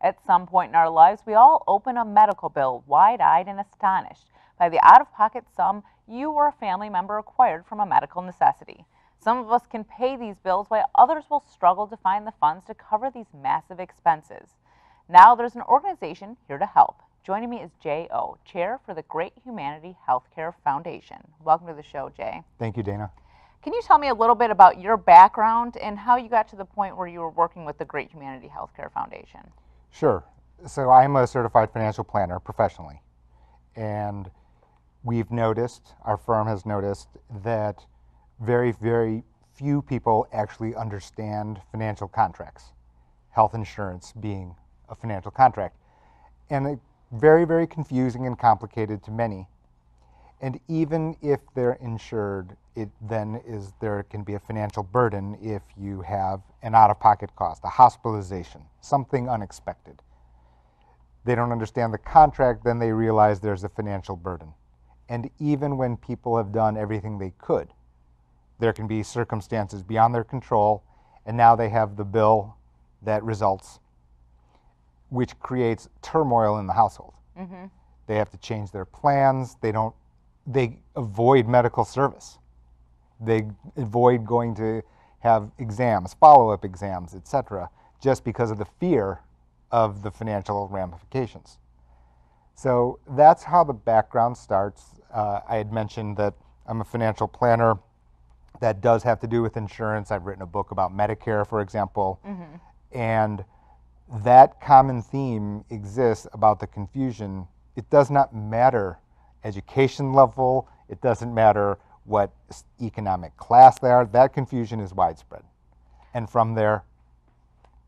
At some point in our lives, we all open a medical bill wide-eyed and astonished by the out-of-pocket sum you or a family member acquired from a medical necessity. Some of us can pay these bills while others will struggle to find the funds to cover these massive expenses. Now there's an organization here to help. Joining me is Jay O, Chair for the Great Humanity Healthcare Foundation. Welcome to the show, Jay. Thank you, Dana. Can you tell me a little bit about your background and how you got to the point where you were working with the Great Humanity Healthcare Foundation? Sure. So I'm a certified financial planner professionally, and we've noticed, our firm has noticed, that very, very few people actually understand financial contracts, health insurance being a financial contract, and it's very, very confusing and complicated to many. And even if they're insured, there can be a financial burden if you have an out-of-pocket cost, a hospitalization, something unexpected. They don't understand the contract, then they realize there's a financial burden. And even when people have done everything they could, there can be circumstances beyond their control, and now they have the bill that results, which creates turmoil in the household. Mm-hmm. They have to change their plans. They avoid medical service. They avoid going to have exams, follow-up exams, etc., just because of the fear of the financial ramifications. So that's how the background starts. I had mentioned that I'm a financial planner. That does have to do with insurance. I've written a book about Medicare, for example, mm-hmm. and that common theme exists about the confusion. It does not matter education level, it doesn't matter what economic class they are, that confusion is widespread. And from there,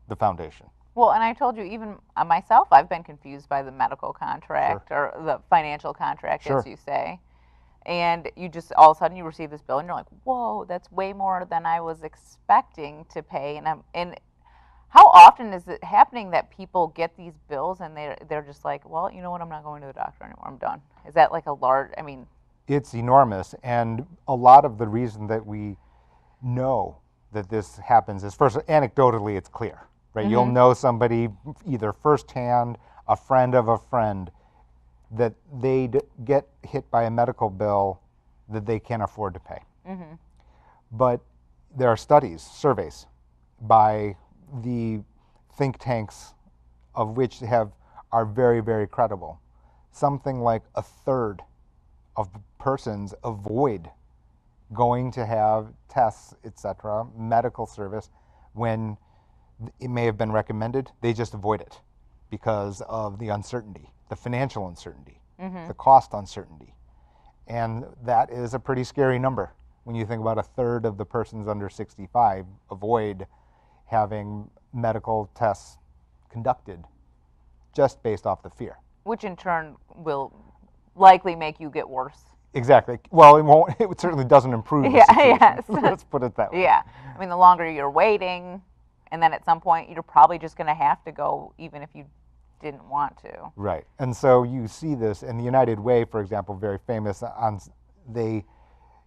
the foundation. Well, and I told you, even myself, I've been confused by the medical contract, sure, or the financial contract, sure, as you say. And you just, all of a sudden, you receive this bill and you're like, whoa, that's way more than I was expecting to pay. And how often is it happening that people get these bills and they're just like, well, you know what, I'm not going to the doctor anymore, I'm done? Is that like a large, I mean... It's enormous, and a lot of the reason that we know that this happens is, first, anecdotally, it's clear, right? Mm-hmm. You'll know somebody either firsthand, a friend of a friend, that they get hit by a medical bill that they can't afford to pay. Mm-hmm. But there are studies, surveys, by the think tanks, of which are very, very credible. Something like a third of persons avoid going to have tests, etc., medical service, when it may have been recommended. They just avoid it because of the uncertainty, the financial uncertainty, mm-hmm. the cost uncertainty. And that is a pretty scary number when you think about a third of the persons under 65 avoid having medical tests conducted just based off the fear. Which in turn will likely make you get worse. Exactly. Well, it won't. It certainly doesn't improve the situation. Yes. Let's put it that way. Yeah. I mean, the longer you're waiting, and then at some point you're probably just going to have to go even if you didn't want to. Right. And so you see this, and the United Way, for example, very famous, they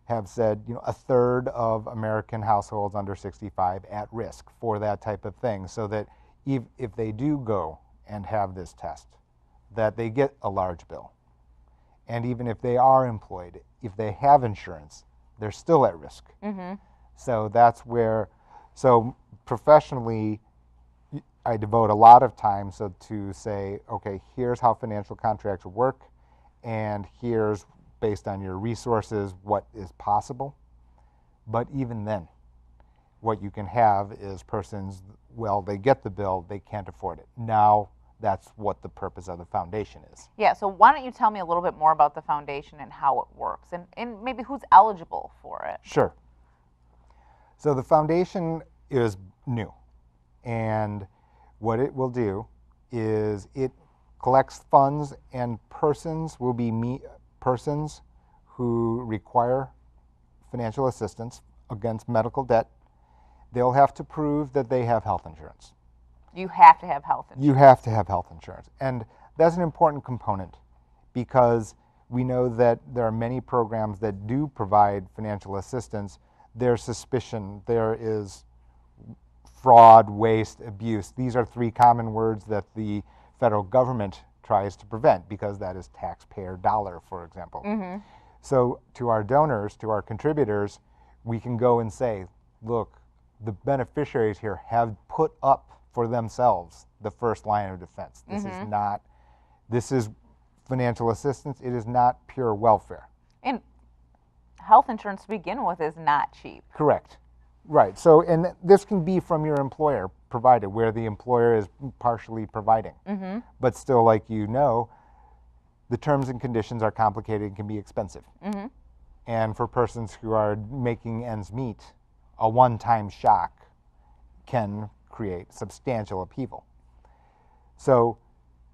have said, a third of American households under 65 at risk for that type of thing, so that if they do go and have this test, that they get a large bill. And even if they are employed, if they have insurance, they're still at risk. Mm-hmm. So that's where, professionally, I devote a lot of time to say, okay, here's how financial contracts work, and here's, based on your resources, what is possible. But even then, what you can have is persons, well, they get the bill, they can't afford it. Now, that's what the purpose of the foundation is. Yeah, so why don't you tell me a little bit more about the foundation and how it works, and maybe who's eligible for it? Sure. So the foundation is new, and what it will do is it collects funds, and persons will be persons who require financial assistance against medical debt. They'll have to prove that they have health insurance. You have to have health insurance. You have to have health insurance. And that's an important component, because we know that there are many programs that do provide financial assistance. There's suspicion, there is fraud, waste, abuse. These are three common words that the federal government tries to prevent because that is taxpayer dollar, for example. So to our donors, to our contributors, we can go and say, look, the beneficiaries here have put up for themselves the first line of defense. This is not, this is financial assistance. It is not pure welfare. And health insurance to begin with is not cheap. Correct. Right. So, and this can be from your employer provided, where the employer is partially providing. But still, like you know, the terms and conditions are complicated and can be expensive. And for persons who are making ends meet, a one-time shock can create substantial upheaval. So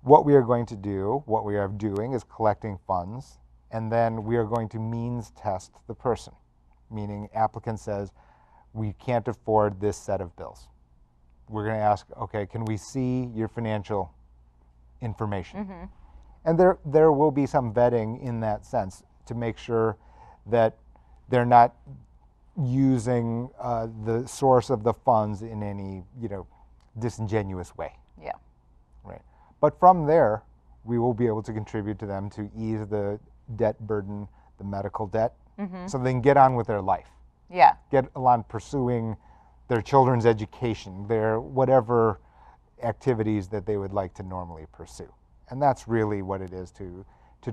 what we are going to do, what we are doing is collecting funds, and then we are going to means test the person, meaning applicant says, we can't afford this set of bills. We're going to ask, okay, can we see your financial information? And there will be some vetting in that sense to make sure that they're not using the source of the funds in any, disingenuous way. Yeah. Right. But from there, we will be able to contribute to them to ease the debt burden, the medical debt, so they can get on with their life. Yeah. Get on pursuing their children's education, their whatever activities that they would like to normally pursue. And that's really what it is to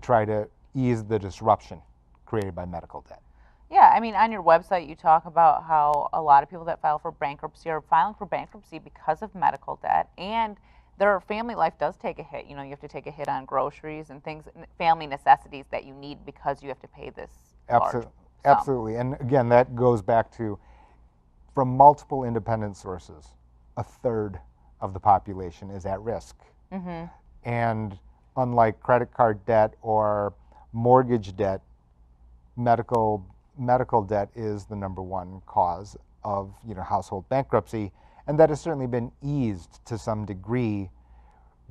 try to ease the disruption created by medical debt. Yeah, I mean, on your website, you talk about how a lot of people that file for bankruptcy are filing for bankruptcy because of medical debt, and their family life does take a hit. You have to take a hit on groceries and things, family necessities that you need because you have to pay this large sum. Absolutely. And again, that goes back to, from multiple independent sources, a third of the population is at risk. And unlike credit card debt or mortgage debt, medical debt is the #1 cause of household bankruptcy, and that has certainly been eased to some degree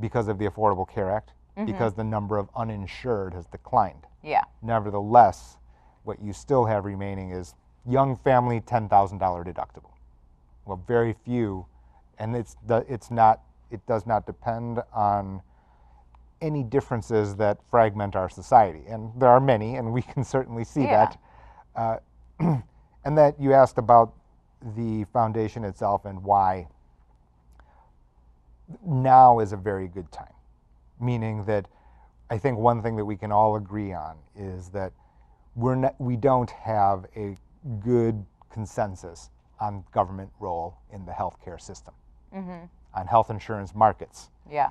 because of the Affordable Care Act, because the number of uninsured has declined. Yeah. Nevertheless, what you still have remaining is young family $10,000 deductible. Well, very few, and it does not depend on any differences that fragment our society, and there are many, and we can certainly see that. And that you asked about the foundation itself and why now is a very good time, meaning that I think one thing that we can all agree on is that we don't have a good consensus on government role in the healthcare system, on health insurance markets. Yeah.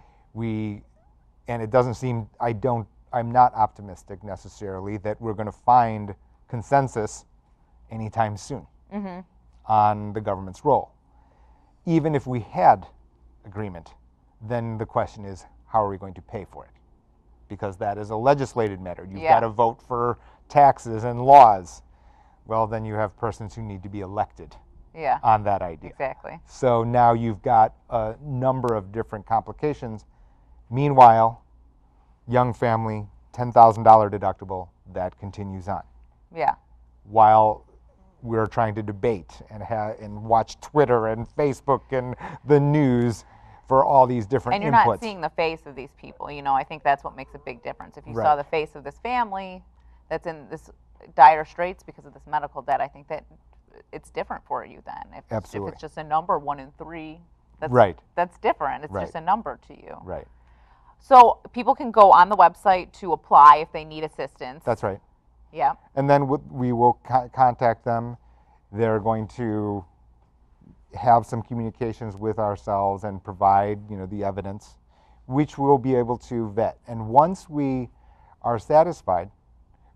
And it doesn't seem, I'm not optimistic necessarily that we're going to find consensus anytime soon on the government's role. Even if we had agreement, then the question is, how are we going to pay for it? Because that is a legislated matter. You've got to vote for taxes and laws. Well, then you have persons who need to be elected on that idea. Exactly. So now you've got a number of different complications. Meanwhile, young family, $10,000 deductible, that continues on. Yeah. While we're trying to debate and watch Twitter and Facebook and the news for all these different And you're inputs. not seeing the face of these people. I think that's what makes a big difference. If you saw the face of this family that's in this dire straits because of this medical debt, I think that it's different for you then. Absolutely. If it's just a number, 1 in 3, that's different. It's just a number to you. Right. So people can go on the website to apply if they need assistance. That's right. Yeah. And then we will contact them. They're going to have some communications with ourselves and provide, the evidence, which we'll be able to vet. And once we are satisfied,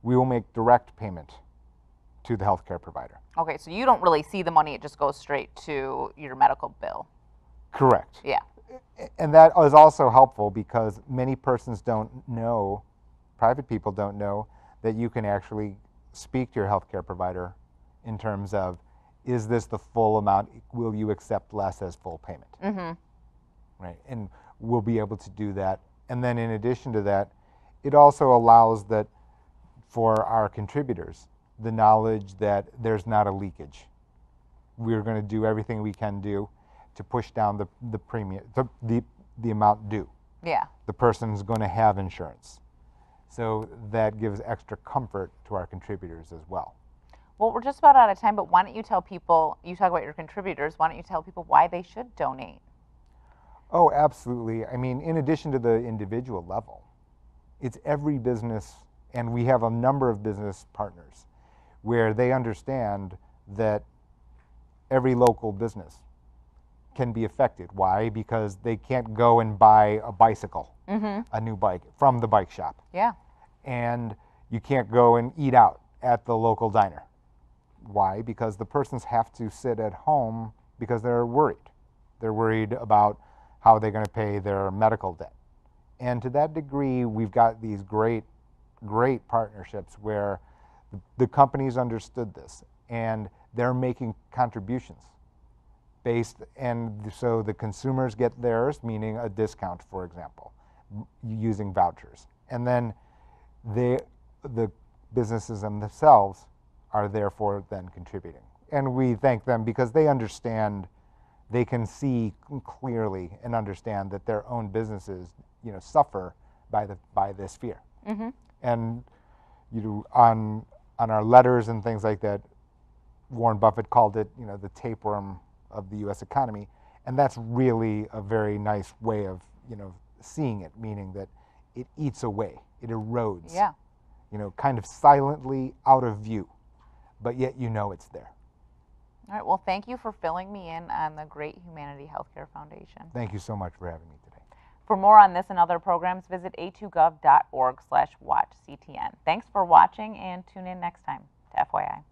we will make direct payment to the healthcare provider. Okay, so you don't really see the money, it just goes straight to your medical bill. Correct. Yeah. And that is also helpful because many persons don't know, private people don't know, that you can actually speak to your healthcare provider in terms of, is this the full amount? Will you accept less as full payment? Right. And we'll be able to do that. And then in addition to that, it also allows that for our contributors, the knowledge that there's not a leakage. We're going to do everything we can do. to push down the premium, the amount due. Yeah. The person's going to have insurance. So that gives extra comfort to our contributors as well. Well, we're just about out of time, but why don't you tell people, you talk about your contributors, why don't you tell people why they should donate? Oh, absolutely. I mean, in addition to the individual level, it's every business, and we have a number of business partners where they understand that every local business can be affected. Why? Because they can't go and buy a bicycle, a new bike, from the bike shop. Yeah. And you can't go and eat out at the local diner. Why? Because the persons have to sit at home because they're worried. They're worried about how they're going to pay their medical debt. And to that degree, we've got these great partnerships where the companies understood this and they're making contributions and so the consumers get theirs, meaning a discount, for example, using vouchers. And then the businesses themselves are therefore then contributing. And we thank them because they understand, they can see clearly and understand that their own businesses, suffer by this fear. And on our letters and things like that, Warren Buffett called it, the tapeworm of the U.S. economy, and that's really a very nice way of, seeing it, meaning that it eats away, it erodes, Yeah. Kind of silently out of view, but yet it's there. All right. Well, thank you for filling me in on the Great Humanity Healthcare Foundation. Thank you so much for having me today. For more on this and other programs, visit a2gov.org/watchctn. Thanks for watching and tune in next time to FYI.